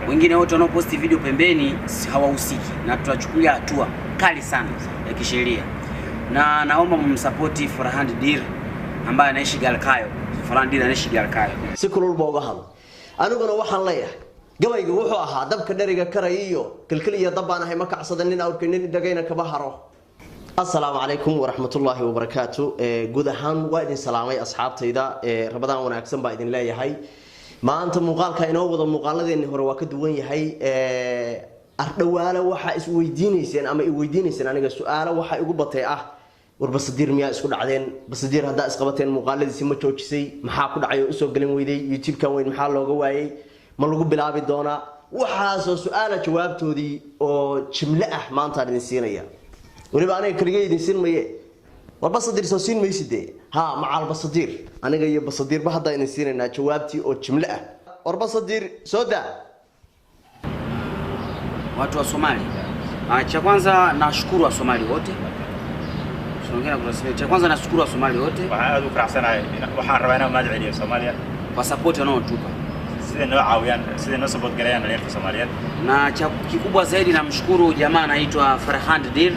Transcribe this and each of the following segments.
Wengine wote wanaoposti video pembeni hawahusiki na tutachukulia hatua kali sana ya kisheria. Na naomba msapoti Farhan Dir ambaye anaishi Galkayo. Farhan Dir anaishi Galkayo. Si kulul booga hal. Aniguna waxaan leeyahay gabayga wuxuu ahaa dabka dhariga karayo kalkaliya dabaan ahay ma kacsadan awrkeenin dagayna ka baharo. Assalaamu alaykum wa rahmatullahi wa barakatuh. Guud ahaan waa idin salaamay asxaabtayda. Rabadaan wanaagsan baa idin leeyahay. maanta muuqaalka inoo wada muuqaaladeena hore waa ka duwan yahay ardhawaala waxa is weydiinayseen ama i weydiinayseen aniga su'aalo waxa igu batay war Basadir miyaa isku dhacdeen Basadir hadaa is qabateen muuqaaladiisi ma joojisay maxaa ku dhacay oo soo galin weyday YouTube kan weyn maxaa looga waayay ma lagu bilaabi doona waxa soo su'aalo jawaabtoodii oo jimle maanta idin siinaya waliba aniga kaliya idin siinmaye war Basadir soo siin maysidee macal Basadir aniga iyo Basadir ba hadda idin siinayna jawaabtii oo jimle war Basadir soo daa watu wa Somali. Cha kwanza nashukuru wa Somali wote. Tunaongea kwa sababu cha kwanza nashukuru wa Somali wote. Waxaan aad u faraxsanahay waxaan rabaa inaan mahad celiyo Soomaaliya kwa support wanaotupa. Sida noo caawiyaan, sida noo support galayaan dhalinyarada Soomaaliyeed. Na cha kikubwa zaidi namshukuru jamaa anaitwa Farhan Dir.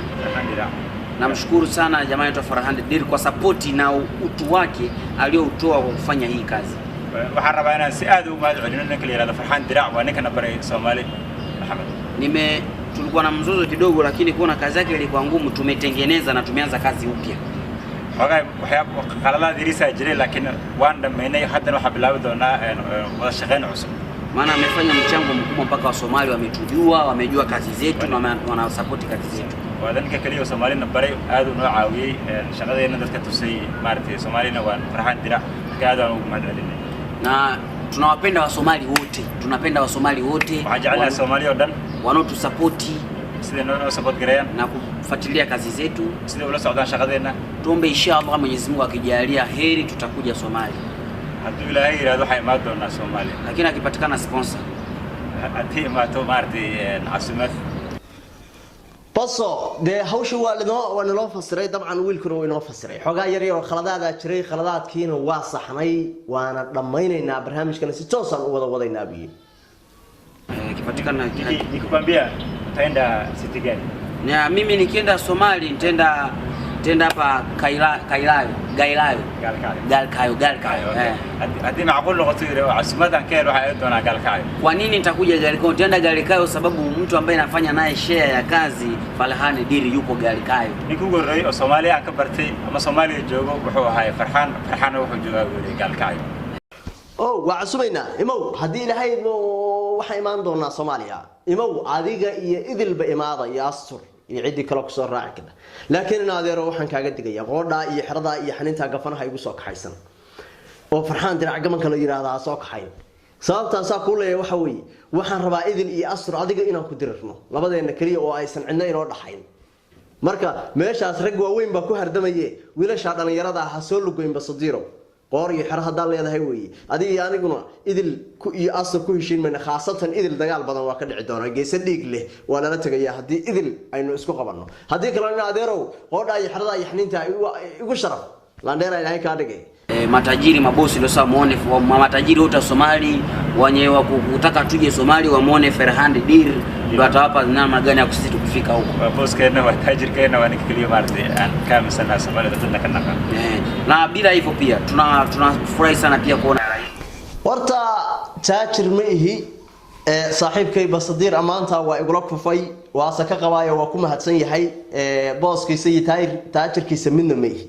Namshukuru sana jamaa anaitwa Farhan Dir kwa support na utu wake aliyoutoa kwa kufanya hii kazi. Waxaan rabaa inaan si aad u mahad celiyo ninka la yiraahdo Farhan Dir waa ninka na baray Soomaali Maxamed. Tulikuwa na mzozo kidogo lakini kuona kazi yake ilikuwa ngumu tumetengeneza na tumeanza kazi upya. Waxyaabo qaladaad irisa jiray laakiin waan dhameynay hadda waxa bilaabi doonaa wada shaqeyn cusub. Maana amefanya mchango mkubwa mpaka wa Somali wametujua, wamejua kazi zetu na wana support kazi zetu. Wadanka kaliya Soomaalina baray aad u noo caawiyay shaqadeena dadka tusay maartay Soomaalina waan Farhan Dir aad aan ugu mahadcelinay. Na tunawapenda wa Somali wote. Tunapenda wa Somali wote. Waxaan Somali oo dhan wanaotusapoti sida noo support gareeyaan na kufuatilia kazi zetu sida ula socdaan shaqadeena. Tuombe inshallah Mwenyezi Mungu akijalia heri tutakuja Somali. Haddii Ilaahay yiraahdo waxa imaan doona Somali. Lakini akipatikana sponsor haddii ma to maartay caasimad baso de hawsha waa loo fasiray dabcan wiilkuna waa inoo fasiray xogaa yar yar oo khaladaada jiray khaladaadkiina waa saxnay waana dhamaynaynaa barnaamijkana si toos ah u wada wadaynaa biyo kipatikana nikwambia taenda city gani na mimi nikienda Somali nitaenda hapa Galkayo hadi macquul noqoto caasimada keen waxa ay doonaa Galkayo. Kwa nini nitakuja Galkayo? Nitaenda Galkayo sababu mtu ambaye anafanya naye share ya kazi Farhan Dir yupo Galkayo. Nikugu horeey oo Soomaaliya ka bartay ama Soomaaliya joogo wuxuu ahaa Farhan wuxuu joogaa Galkayo. waa cusubeyna imow hadii Ilaahay waxa imaan doona Soomaaliya imow adiga iyo idilba imaada iyo astur iyo cidi kale ku soo raaci kada laakiin in adeero waxaan kaaga digaya qoodha iyo xirada iyo xaninta gafanaha igu soo kaxaysan oo Farhan Dir gaban kale yiraahdaa soo kaxay sababtaas ku leeyahay waxa weey waxaan rabaa idil iyo astur adiga inaan ku dirno labadeena kaliya oo aysan cidna inoo dhaxayn marka meeshaas rag waaweyn ba ku hardamaye wiilasha dhalinyarada ah soo lugoyn Basadiro qoor iyo xir hadaa leedahay weey adiga aniguna idil ku iyo asr ku heshiin mana khaasatan idil dagaal badan waa ka dhici doona geesa dhiig leh waa la tagayaa hadii idil aynu isku qabanno hadii kale in adeerow qoodha iyo xirada iyo xaninta igu sharaf laandheera Ilaahay ka dhigay matajiri mabosi ndio muone matajiri wote Somali wenye kutaka tuje Somali wamuone Farhan Dir ndio atawapa namna gani ya kusisi tukifika huko. Boss kana wa tajiri kana wa nikiliyo marti kama sana Somali dadna kana na bila hivyo pia tunafurahi sana pia kuona horta tajir ma ihi saaxiibkay Basadir amaanta waa igula kufay waa saka qabaayo waa ku mahadsan yahay booskiisa iyo tajirkiisa midna ma ihi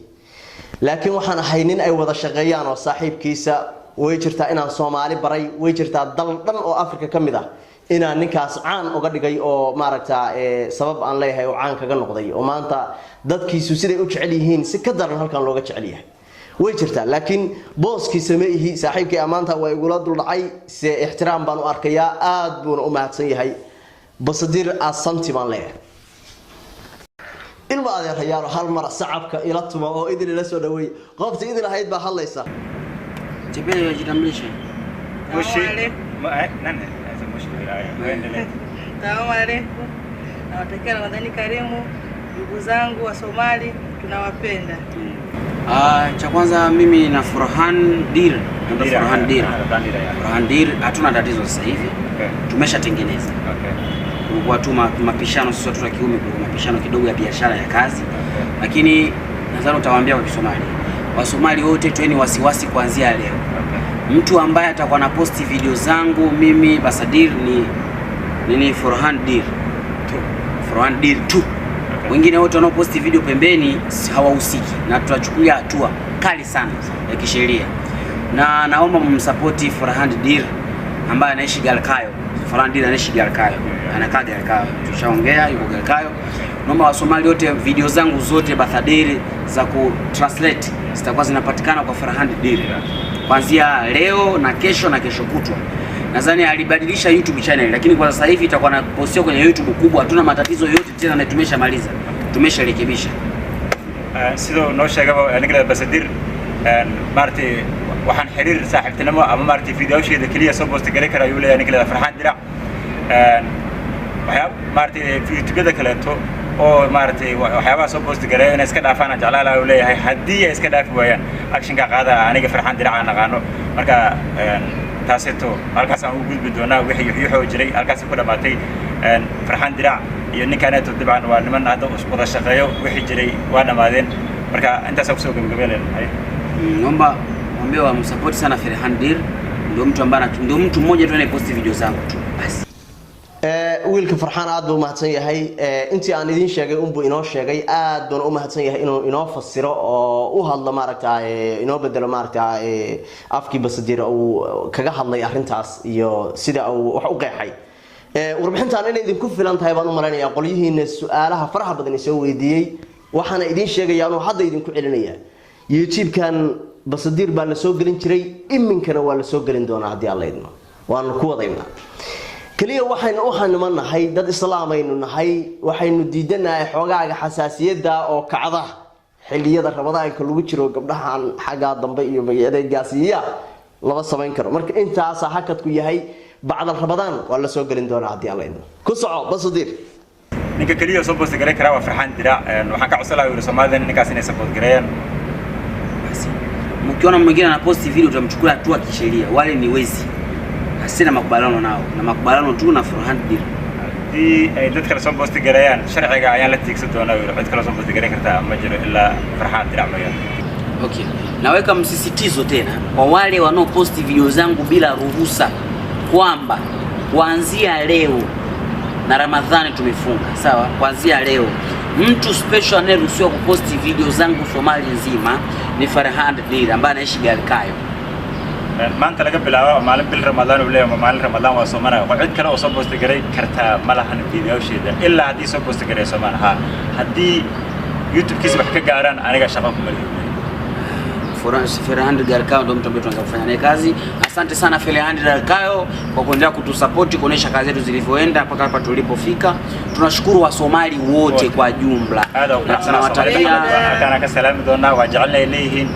laakiin waxaan ahay nin ay wada shaqeeyaan oo saaxiibkiisa way jirtaa inaan Soomaali baray way jirtaa dal dhan oo Afrika kamid ah inaan ninkaas caan uga dhigay oo maaragta sabab aan leeyahay oo caan kaga noqday oo maanta dadkiisu siday u jecel yihiin si ka daran halkan looga jecel yahay way jirtaa laakiin booskiisa ma ihi saaxiibkii amaanta waa igula dul dhacay si ixtiraam baan u arkayaa aad buu u mahadsan yahay Basadir asanti baan leeyahay ilma adeerayaal hal mar sacabka ila tuma oo idin la soo dhaweey qofta idin ahayd baa hadlaysa jibay jitamlisha nani mushkila Salamu alaykum. Nawatakia Ramadhani karimu ndugu zangu wa Somali tunawapenda. Cha kwanza mimi na Farhan Dir hatuna tatizo sasa hivi tumeshatengeneza. Kulikuwa tu mapishano sisi watu wa kiume, kulikuwa mapishano kidogo ya biashara ya kazi, lakini nadhani utawaambia kwa Kisomali, Wasomali wote tueni wasiwasi kuanzia leo. Mtu ambaye atakuwa na posti video zangu mimi Basadir ni Farhan Dir tu. Wengine wote wanaoposti video pembeni hawahusiki, na tutachukulia hatua kali sana ya kisheria. Na naomba msapoti Farhan Dir ambaye anaishi Galkayo. Farhan Dir anaishi Galkayo, anakaa Galkayo, tushaongea yuko Galkayo. Naomba Wasomali wote video zangu zote Basadir za ku translate zitakuwa zinapatikana kwa Farhan Dir kuanzia leo na kesho kutwa. Nadhani alibadilisha YouTube channel, lakini kwa sasa hivi itakuwa na postio kwenye YouTube kubwa. Hatuna matatizo yote tena, na tumeshamaliza, tumesharekebisha. Sidoo noo sheegaba aniga Basadir maartay waxaan xiriir saaxiibtinimo ama maartay fiidiyoosheeda kaliya soo post garay kara ayuu leeyahay aniga Farhan Dir waxyaab maartay YouTube-da kaleeto oo maartay waxyaabaha soo post garay inay iska dhaafaan jeclaala ayuu leeyahay. haddii ay iska dhaafi waayaan action-ka qaada aniga Farhan Dir aan aqaano. Marka taaseeto halkaas aan u gudbi doonaa wixii jiray halkaas ku dhamaatay. Farhan Dir iyo ninkaaneeto dibcan waa niman hadda wada shaqeeyo, wixii jiray waa dhamaadeen. Marka intaas ku soo gabagabeeyay. Naomba mwambie wa msupport sana Farhan Dir, ndio mtu mmoja tu anayeposti video zangu tu basi. wiilka Farxaan aad buu mahadsan yahay. intii aan idin sheegay buu inoo sheegay, aad buu u mahadsan yahay inuu inoo fasiro oo u hadlo maaragtay inoo bedelo maaragtay afkii Basadir oo kaga hadlay arintaas iyo sida uu wax u qeexay. warbixintan inay idin ku filan tahay baan u maleynayaa. qolyihiina su'aalaha faraha badan soo weydiiyay waxaana idin sheegayaa inuu hadda idin ku celinaya. YouTube-kan Basadir baa la soo gelin jiray, iminkana waa la soo gelin doonaa haddii Alla idmo. waan ku wadaynaa kaliya waxaynu u hanimanahay dad islaamaynu nahay, waxaynu diidanahay xoogaaga xasaasiyada oo kacda xilliyada Ramadaanka lagu jiro. gabdhahan xaga dambe iyo magaceedaygaasiya laba samayn karo. marka intaas hakad ku yahay bacda Ramadaan waa la soo gelin doonaa haddii Alla idmo. ku soco Basadir. ninka kaliya soo post garay kara waa Farhan Dir. waxaan ka codsanayaa Soomaalida ninkaas inay support gareeyaan. Mkiona mwingine anaposti video tutamchukua hatua kisheria. Wale ni wezi, hasina makubaliano nao, na makubaliano tu na Farhan Dir. ay dad kale soo post gareeyaan sharciga ayaan la tiigsan doonaa. cid kale soo post gareey kartaa ma jiro ilaa Farhan Dir mooyaan. Okay, naweka msisitizo tena kwa wale wanaoposti video zangu bila ruhusa kwamba kuanzia leo, na Ramadhani tumefunga, sawa? Kuanzia leo mtu special anayeruhusiwa kuposti video zangu Somalia nzima ni Farhan Dir ambaye anaishi Galkayo. maanta laga bilaabo maalin bil Ramadaan uu leeyahay maalin Ramadaan waa Soomaaliya. cid kale oo soo post gareey kartaa malahan fiidiyoosheeda ilaa haddii soo post gareey Soomaaliya. haddii YouTube-kiisa wax ka gaaraan aniga shaqo kuma leeyahay. Farhan Dir Galkayo ndio mtu ambaye tunataka kufanya naye kazi. Asante sana Farhan Dir Galkayo kwa kuendelea kutusupport, kuonesha kazi zetu zilivyoenda mpaka hapa tulipofika. Tunashukuru Wasomali wote kwa jumla. Na tunawatakia kana ka salaam doonaa waa jecelnahay leeyihiin.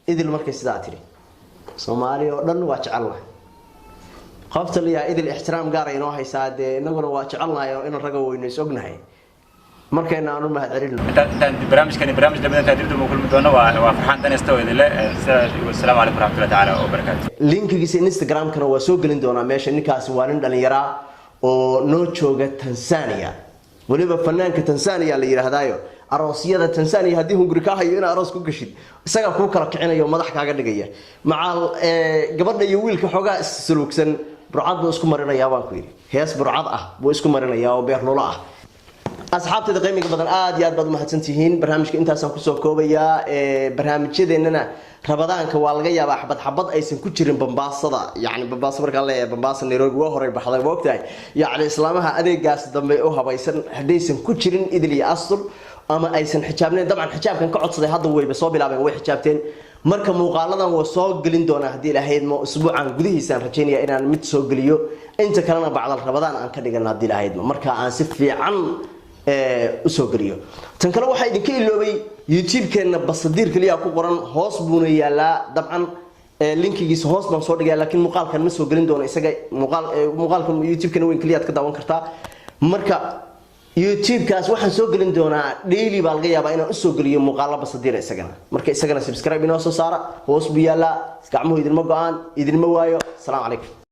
idil markay sidaa tiri Soomaaliya oo dhan waa jecelnahay. qofta liya idil ixtiraam gaar inoo haysaa inaguna waa jecelnahay in raga weyno isognahay. markayna aanu mahad celino. intaan barnaamij dabada taadibta ma kulmi doono waa Farxaan Danista oo idin assalaamu alaykum warahmatullahi ta'ala wa barakatuh. linkigiisa Instagram-kana waa soo gelin doonaa meesha. ninkaasi waa nin dhalinyaro oo noo jooga Tanzania, waliba fanaanka Tanzania la yiraahdaayo. aroosyada Tanzania haddii hunguri ka hayo in aroos ku gashid isaga ku kala kicinayo madax kaaga dhigaya. macal gabadha iyo wiilka xogaa isluugsan burcad buu isku marinayaa baan ku yiri. hees burcad ah buu isku marinayaa oo beer loola ah. asxaabteeda qiimiga badan aad iyo aad baad u mahadsantihiin. barnaamijka intaasaan ku soo koobayaa. barnaamijyadeennana Ramadaanka waa laga yaabaa xabad aysan ku jirin Bambaasada. yani Bambaasa marka la leeyahay Bambaasa Nairobi waa horay baxday waqtiga. yani islaamaha adeegaas dambe oo habaysan hadaysan ku jirin idil iyo asl ama aysan xijaabneen. dabcan xijaabkan ka codsaday hadda wayba soo bilaabeen, way xijaabteen. marka muuqaaladan waa soo gelin doonaa haddii Ilaahay ma usbuucan gudihiisa rajaynaya inaan mid soo geliyo. inta kalena bacda Ramadaan aan ka dhigana haddii Ilaahay marka aan si fiican u soo geliyo. tan kale waxa idinka iloobay YouTube-keena Basadir kaliya ku qoran hoos buuna yaalaa. dabcan linkigiisa hoos baan soo dhigay, laakiin muuqaalkan ma soo gelin doono isaga. muuqaalka YouTube-keena weyn kaliya ka daawan kartaa. marka YouTube-kaas waxaan soo gelin doonaa daily baa laga yaabaa inaan u soo geliyo muuqaalo Basadir isagana. marka isagana subscribe inoo soo saara. hoos buu yaalaa. gacmuhu idinma go'aan idinma waayo. Assalaamu calaykum.